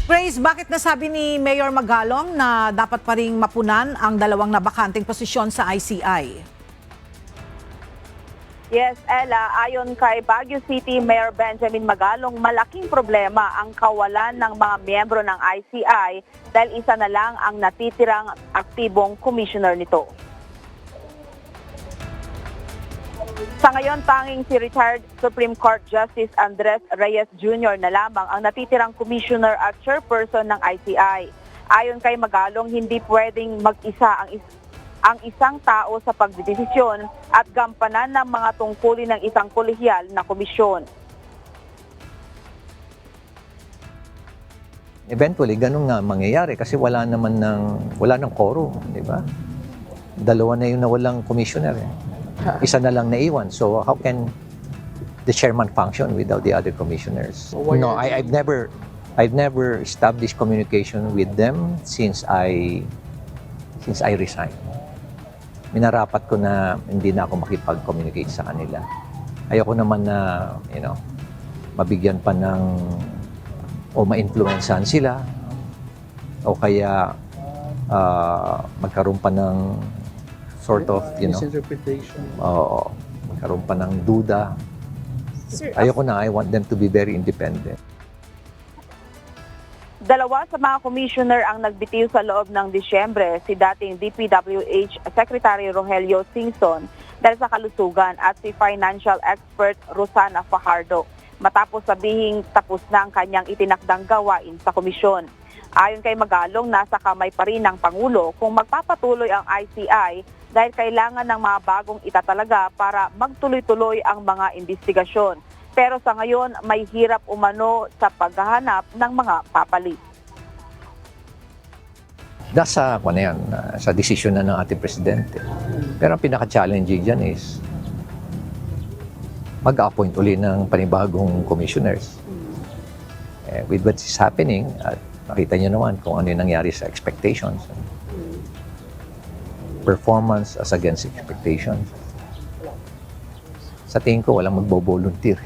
Grace, bakit nasabi ni Mayor Magalong na dapat pa ring mapunan ang dalawang nabakanting posisyon sa ICI? Yes, Ella, ayon kay Baguio City Mayor Benjamin Magalong, malaking problema ang kawalan ng mga miyembro ng ICI dahil isa na lang ang natitirang aktibong commissioner nito. Sa ngayon, tanging si retired Supreme Court Justice Andres Reyes Jr. na lamang ang natitirang commissioner at chairperson ng ICI. Ayon kay Magalong, hindi pwedeng mag-isa ang isang tao sa pagdedesisyon at gampanan ng mga tungkulin ng isang kolehiyal na komisyon. Eventually, ganun nga mangyayari kasi wala ng quorum, di ba? Dalawa na yung nawalang commissioner. Isa na lang naiwan. So how can the chairman function without the other commissioners? No, I've never established communication with them since I resigned. Minarapat ko na hindi na ako makipag-communicate sa kanila. Ayoko naman na, mabigyan pa o ma-influencehan sila o kaya magkaroon pa ng sort of, misinterpretation. Oo, magkaroon pa ng duda. Ayoko na, I want them to be very independent. Dalawa sa mga commissioner ang nagbitiw sa loob ng Disyembre, si dating DPWH Secretary Rogelio Singson dahil sa kalusugan at si financial expert Rosana Fajardo matapos sabihing tapos na ang kanyang itinakdang gawain sa komisyon. Ayon kay Magalong, nasa kamay pa rin ng Pangulo kung magpapatuloy ang ICI dahil kailangan ng mga bagong itatalaga para magtuloy-tuloy ang mga investigasyon. Pero sa ngayon, may hirap umano sa paghahanap ng mga papalit. Nasa, sa desisyon na ng ating presidente. Pero ang pinaka-challenging dyan is mag-appoint uli ng panibagong commissioners. With what is happening, at nakita nyo naman kung ano yung nangyari sa expectations. Performance as against expectations. Sa tingin ko, walang magbo-volunteer.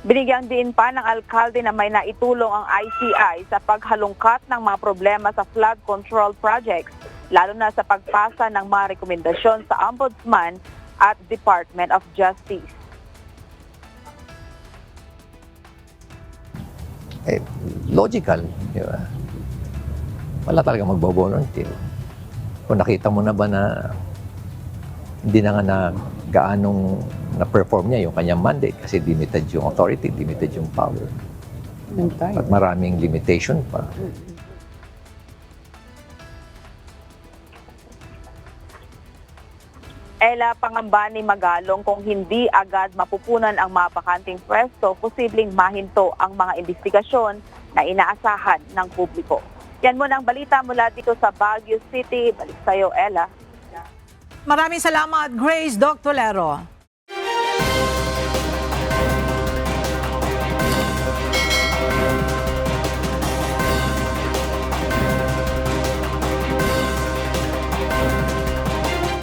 Binigyang diin pa ng alkalde na may naitulong ang ICI sa paghalungkat ng mga problema sa flood control projects, lalo na sa pagpasa ng mga rekomendasyon sa Ombudsman at Department of Justice. Logical, di ba? Wala talaga magbo-volunteer. Kung nakita mo na ba na hindi na nga gaanong na-perform niya yung kanyang mandate kasi limited yung authority, limited yung power. At maraming limitation pa. Ella, pangamba ni Magalong kung hindi agad mapupunan ang mga bakanting pwesto, posibleng mahinto ang mga investigasyon na inaasahan ng publiko. Yan muna ang balita mula dito sa Baguio City. Balik sa'yo, Ella. Maraming salamat, Grace Doctolero.